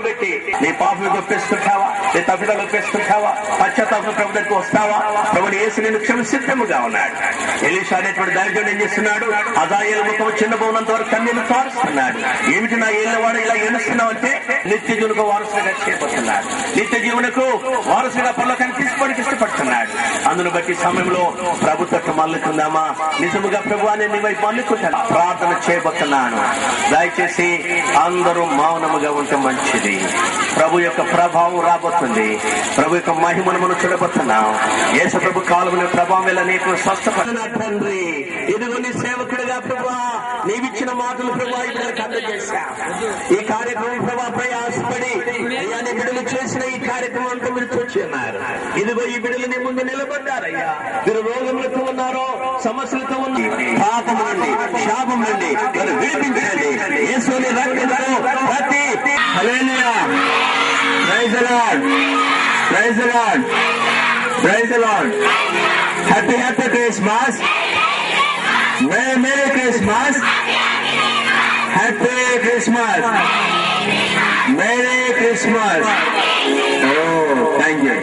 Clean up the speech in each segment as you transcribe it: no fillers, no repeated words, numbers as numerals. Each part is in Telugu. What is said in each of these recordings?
పెట్టి నీ పాపను ఒప్పేసుకుంటావా, నీ తప్పిదాలు ఒప్పేసుకుంటావా, పశ్చాత్తాపం ప్రభు దగ్గరికి వస్తావా? ప్రభుని యేసు నేను క్షమిసిద్ధముగా ఉన్నాడు. ఎలీషా అనేటువంటి దైవజనుడు ఏం చేస్తున్నాడు? హజాయేలు ముఖం చిన్నబోనంత వరకు కన్నీళ్లు కారుస్తున్నాడు. ఏమిటి నా ఏళ్ళవాడు ఇలా ఏడుస్తున్నావు అంటే నిత్య జీవనకు వారసుగా చేయబోతున్నాడు. నిత్య జీవనకు వారసుగా పరలోకానికి తీసుకోవడానికి ఇష్టపడుతున్నాడు. అందును బట్టి సమయంలో ప్రభుత్వం మల్లుకుందామా? నిజముగా ప్రభు అని నీ వైపు మల్లుకుంటాను. ప్రార్థన చేయబోతున్నాను. దయచేసి అందరూ మౌనముగా ఉంటే మంచిది. ప్రభు యొక్క ప్రభావం రాబోతుంది. ప్రభు యొక్క మహిమను మనం చూడబోతున్నాం. యేసు ప్రభు కాలంలో ప్రభావం వల్ల నీకు స్వస్థపడిన తండ్రి, ఇదిగో నీ సేవకుడిగా ప్రభు నీవిచ్చిన మాటలు ప్రభు బిడ్డలకు అందజేశా. ఈ కార్యక్రమం ప్రభు ప్రయాసపడి అయ్యా నీ బిడ్డలు చేసిన ఈ కార్యక్రమం అంతా మీరు చూచి ఉన్నారు. ఇదిగో ఈ బిడ్డలు నీ ముందు నిలబడ్డారయ్యా. మీరు రోగములతో ఉన్నారో, సమస్యలతో ఉన్న పాపం నుండి, శాపం నుండి మీరు విడిపించండి. యేసుని రక్తంతో ప్రతి hallelujah. Praise the lord, praise the lord, praise the lord. Happy happy Christmas, merry Christmas, happy Christmas, merry Christmas. Thank you.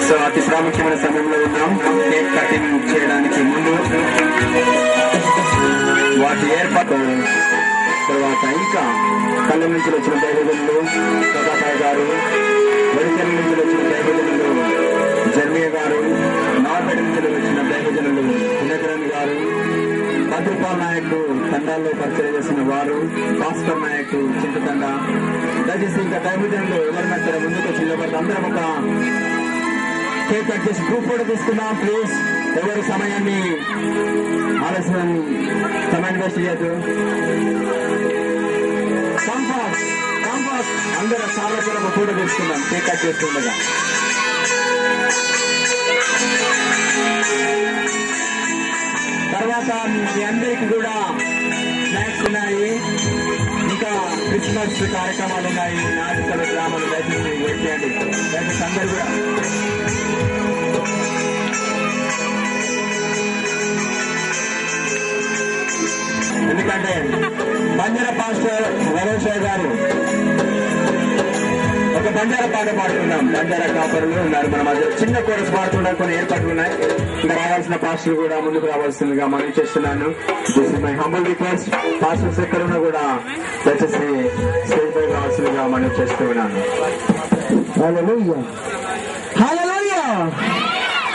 So అతి ప్రాముఖ్యమైన సమయంలో ఉన్నాం. కేక్ కటింగ్ చేయడానికి ముందు వాటి ఏర్పాటు తర్వాత ఇంకా కళ్ళం నుంచి వచ్చిన దైవజనులు సదాబాయ్ గారు, వరికల్ నుంచి వచ్చిన దైవజనులు జర్మియ గారు, నార్పేట నుంచి వచ్చిన దైవజనులు దినకరణ్ గారు, భద్రపాల్ నాయకుడు తండాల్లో పరిచయం చేసిన వారు, భాస్కర్ నాయకుడు చింతతండ. దయచేసి ఇంకా దైవజనులు ఎవరైనా సరే ముందుకు వచ్చిన అందరం ఒక కేక్ కట్ చేసి గ్రూప్ ఫోటో తీసుకుందాం ప్లీజ్. ఎవరు సమయాన్ని ఆలస్యం సమయాన్ని వేస్ట్ చేయదు. కంపాస్ అందరూ చాలా ఒక ఫోటో తీసుకుందాం కేక్ కట్ చేస్తుండగా. తర్వాత మీ అందరికి కూడా స్నాక్స్ ఉన్నాయి, ఇంకా క్రిస్మస్ కార్యక్రమాలు ఉన్నాయి. నాటకాలు, డ్రామాలు దయచేసి వెయిట్ చేయండి. దయచేసి అందరు కూడా ఎందుకంటే బంజారా పాస్టర్ వరోషాయ్ గారు ఒక బంజారా పాట పాడుతున్నాం. బంజారా కాపరులు ఉన్నారు మన మధ్య. చిన్న కోరస్ పాడుతున్నారు, కొన్ని ఏర్పాట్లు ఉన్నాయి. ఇంకా రావాల్సిన పాస్టర్లు కూడా ముందుకు రావాల్సిందిగా మనవి చేస్తున్నాను. This is my humble request. Pastors ఎక్కడున్నా కూడా దయచేసి స్టేజ్ పై రావాల్సిందిగా మనవి చేస్తూ ఉన్నాను. హల్లెలూయా, హల్లెలూయా,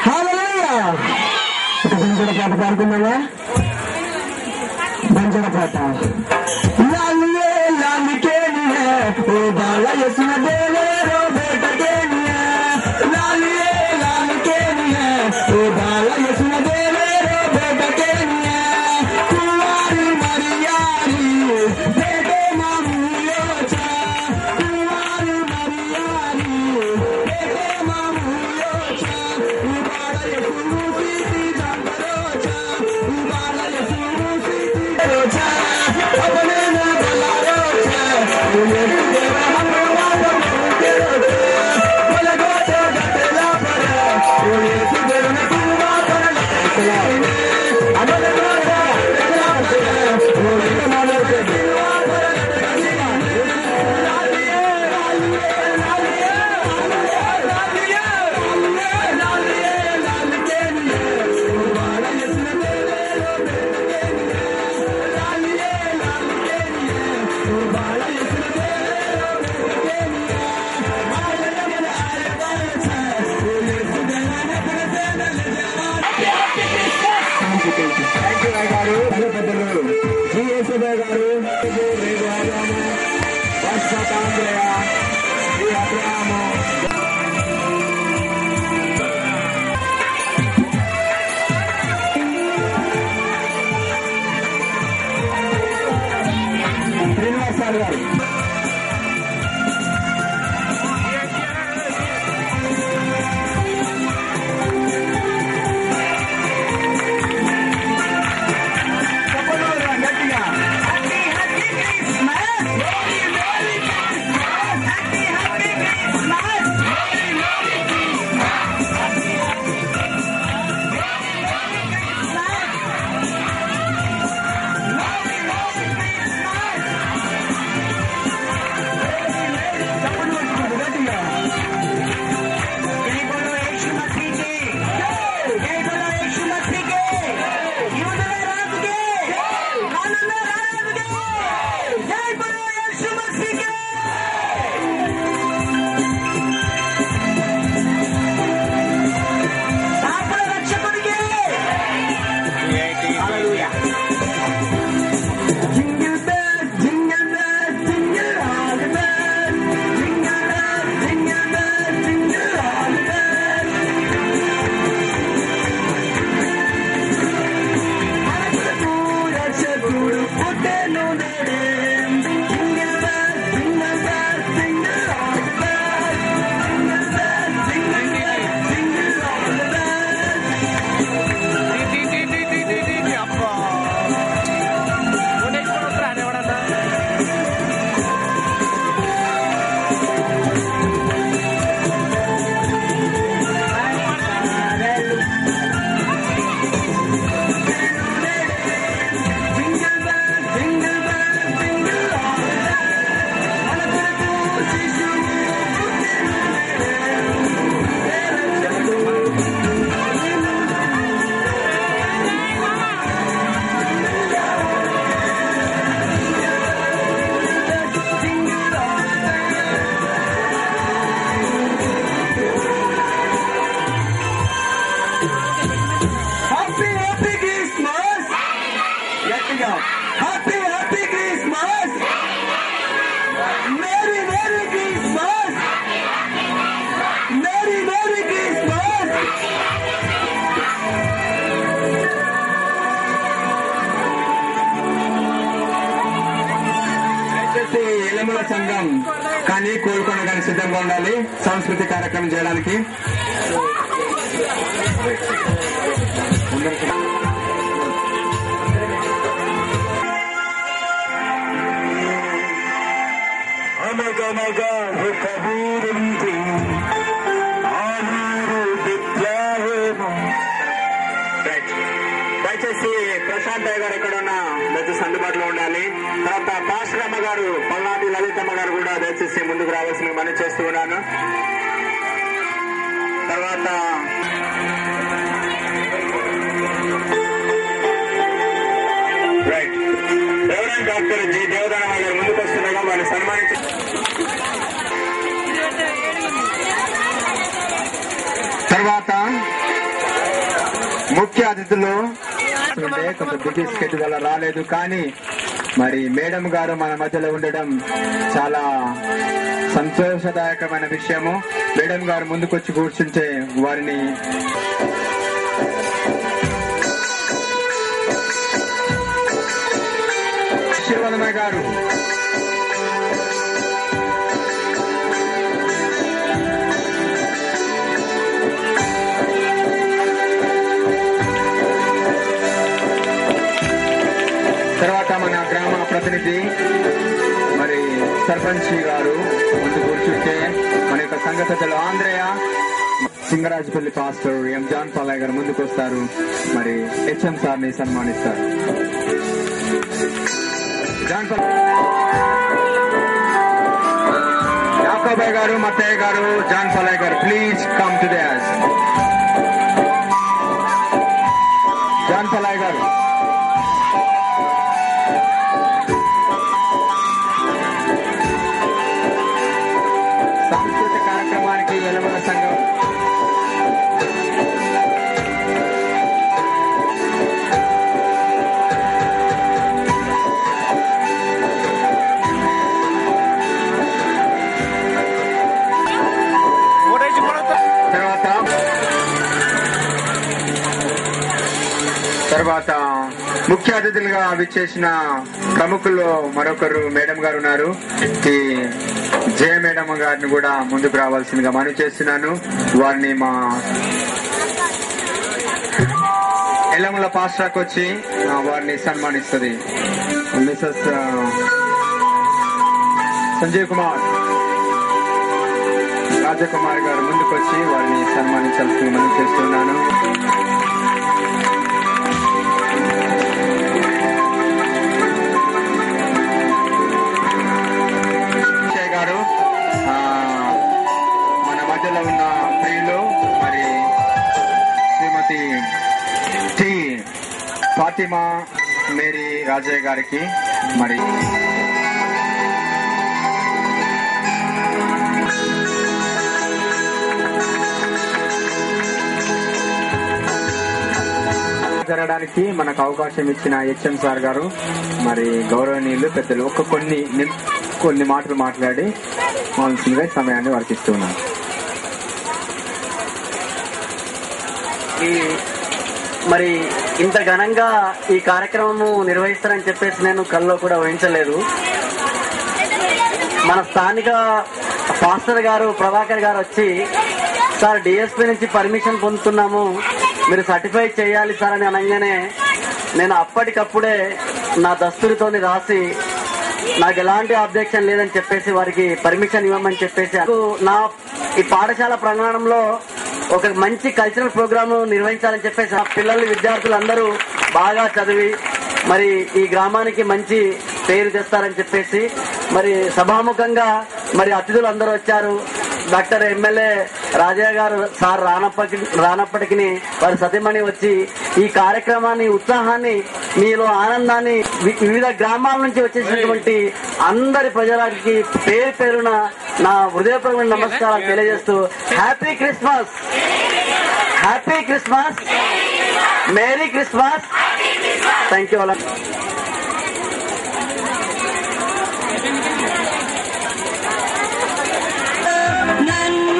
హల్లెలూయా. ఒక బంజారా పాట పాడుతున్నావా? బంజారా పాట. లాలియే లాలి కేని హై ఓ బాలా యస్న దేవే రో బేటా కేని హై. లాలియే లాలి కేని హై ఓ బాలా యస్న దేవే రో బేటా కేని హై. కుమారి మరియారి బేటే మామూయోచా. కుమారి మరియారి బేటే మామూయోచా. ఉబాలా యస్ను సిటి జాంతరోచా. ఉబాలా యస్ను సిటి रोजा अपने में भला रोजा उन्हें देवा हम वादा के रोजा बोले गोटे गटेला पड़ा उन्हें सुधर में पूरा कर चला अमल रोजा गटेला पड़ा उन्हें मानो के दिलवा पर गटेला लालिए लालिए लालिए लालिए लालिए लालिए उबाला इसमें तेरे रोबे గారు, పెద్దలు శ్రీయేసుబాయ్ గారు, రేగు ఆబ్రాము, పాస్టర్ ఆంధ్రయ, శ్రీ అబ్రాము, శ్రీనివాసాలు గారు, గట్టిగా దేవకొండ గారి సిద్ధంగా ఉండాలి సాంస్కృతిక కార్యక్రమం చేయడానికి. దయచేసి ప్రశాంత్ గారు ఎక్కడ ఉన్నా దయచేసి అందుబాటులో ఉండాలి. తర్వాత పాశ్రమ్మ గారు, పల్నాటి లలితమ్మ గారు కూడా దయచేసి ముందుకు రావాల్సిన మనం చేస్తూ ఉన్నాను. తర్వాత రైట్ రెవరెండ్ డాక్టర్ జి దేవదానమ్మ గారు ముందుకు వస్తుండగా వారిని సన్మానించి తర్వాత ముఖ్య అతిథులు కొంత బిజీ స్కెచ్ వల్ల రాలేదు, కానీ మరి మేడం గారు మన మధ్యలో ఉండడం చాలా సంతోషదాయకమైన విషయము. మేడం గారు ముందుకొచ్చి కూర్చుంటే వారిని శివనమ్మ గారు తర్వాత మన గ్రామ ప్రతినిధి మరి సర్పంచ్ గారు ముందు కూర్చుంటే మన యొక్క సంఘ సభ్యులు ఆంధ్రయ సింగరాజపల్లి పాస్టర్ ఎం జాన్ పాలయ్య గారు ముందుకు వస్తారు. మరి హెచ్ఎం సార్ ని సన్మానిస్తారు. జాన్ యాకోబయ్య గారు, మత్తయ్య గారు, John Palaiah garu, please come to dais. John Palaiah garu సాంస్కృతిక కార్యక్రమానికి వెలువల సంఘం తర్వాత ముఖ్య అతిథులుగా విచ్చేసిన ప్రముఖుల్లో మరొకరు మేడం గారు ఉన్నారు. ఈ జయ మేడం గారిని కూడా ముందుకు రావాల్సిందిగా మనవి చేస్తున్నాను. వారిని మా ఎల్లముల పాస్ట్రాకి వచ్చి వారిని సన్మానిస్తుంది. మిసెస్ సంజయ్ కుమార్ రాజకుమార్ గారు ముందుకొచ్చి వారిని సన్మానించాల్సిందిగా మనవి చేస్తున్నాను. మన మధ్యలో ఉన్న ప్రియులు మరి శ్రీమతి టి ఫాతిమా మేరీ రాజయ్య గారికి మరి జరగడానికి మనకు అవకాశం ఇచ్చిన హెచ్ఎం సార్ గారు మరి గౌరవనీయులు పెద్దలు కొన్ని మాటలు మాట్లాడి మాల్సిందిగా సమయాన్ని వర్తిస్తున్నాను. మరి ఇంత ఘనంగా ఈ కార్యక్రమము నిర్వహిస్తారని చెప్పేసి నేను కల్లో కూడా ఊహించలేదు. మన స్థానిక పాస్టర్ గారు ప్రభాకర్ గారు వచ్చి, సార్ డిఎస్పీ నుంచి పర్మిషన్ పొందుతున్నాము, మీరు సర్టిఫై చేయాలి సార్ అని అనగానే నేను అప్పటికప్పుడే నా దస్తూరితోని రాసి నాకు ఎలాంటి అబ్జెక్షన్ లేదని చెప్పేసి వారికి పర్మిషన్ ఇవ్వమని చెప్పేసి నా ఈ పాఠశాల ప్రాంగణంలో ఒక మంచి కల్చరల్ ప్రోగ్రామ్ నిర్వహించాలని చెప్పేసి ఆ పిల్లలు విద్యార్థులందరూ బాగా చదివి మరి ఈ గ్రామానికి మంచి పేరు తెస్తారని చెప్పేసి మరి సభాముఖంగా మరి అతిథులు అందరూ వచ్చారు. డాక్టర్ ఎమ్మెల్యే రాజయ్య గారు సార్ రానప్పటికీ వారి సతీమణి వచ్చి ఈ కార్యక్రమాన్ని, ఉత్సాహాన్ని, మీలో ఆనందాన్ని వివిధ గ్రామాల నుంచి వచ్చేసినటువంటి అందరి ప్రజలకి పేరు పేరున నా హృదయపూర్వక నమస్కారాలు తెలియజేస్తూ happy Christmas, happy Christmas, merry Christmas. Thank you all. నన్ను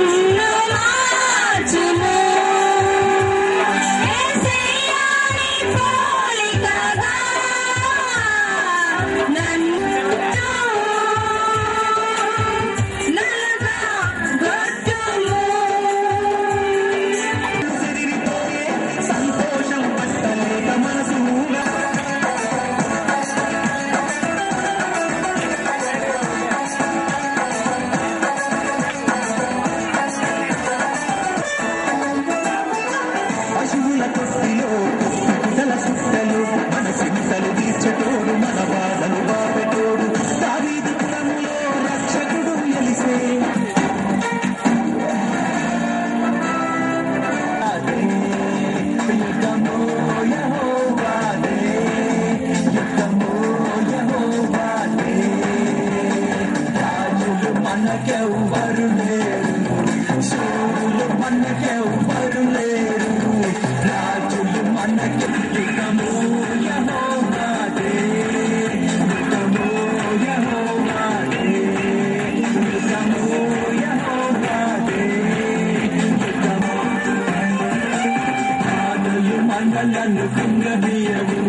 మనకెవ్వరు లేరు, సూర్యులు మనకెవ్వరు లేరు, రాజులు మనకి యుగము యెహోవాదే, యుగము యెహోవాదే, యుగము యెహోవాదే, యుగము. రాజులు మనలను కుంగదీయవు,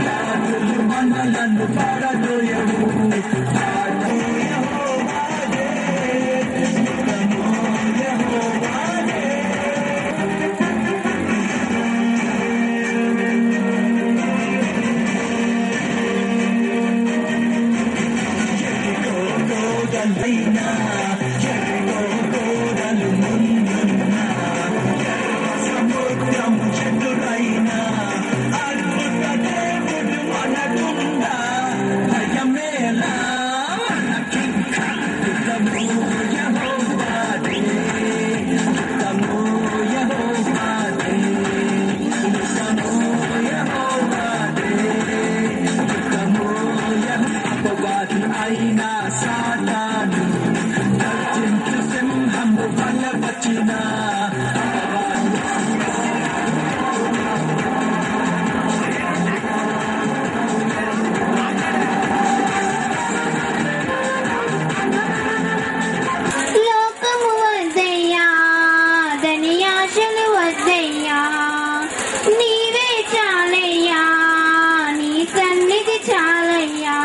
రాజులు మనలను పడదోయవు, రాజు యెహోవాదే, యుగము యెహోవాదే. గోడలైనా ఎన్నో గోడలు ముందున్నా, సముద్రము చెట్టులైనా అద్భుత దేవుడు మనకుండా, భయమేలా మనకింకా, యుగము యెహోవాదే, యుగము యెహోవాదే, యుగము యెహోవాదే, యుగము అపవాది అయినా సాతాను గర్జించు సింహము బలపచిన, లోకము వద్దయ్యా, ధనియాశలు వద్దయ్యా, నీవే చాలయ్యా, నీ సన్నిధి చాలయ్యా.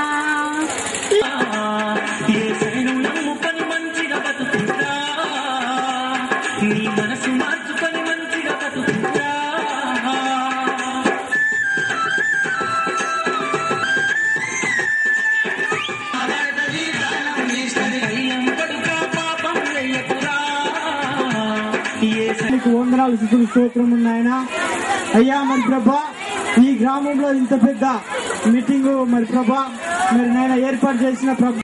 యేసును నమ్ముకొని మంచిగా బతుకురా, నీ మనసు మార్చుకొని మంచిగా బతుకురా. పాపం చెయ్యకురా, నీకు వందనాలు స్తుతులు స్తోత్రం ఉన్నాయన. అయ్యా మరి ప్రభా ఈ గ్రామంలో ఇంత పెద్ద మీటింగ్ మరి ప్రభా మరి నేను ఏర్పాటు చేసిన ప్రభా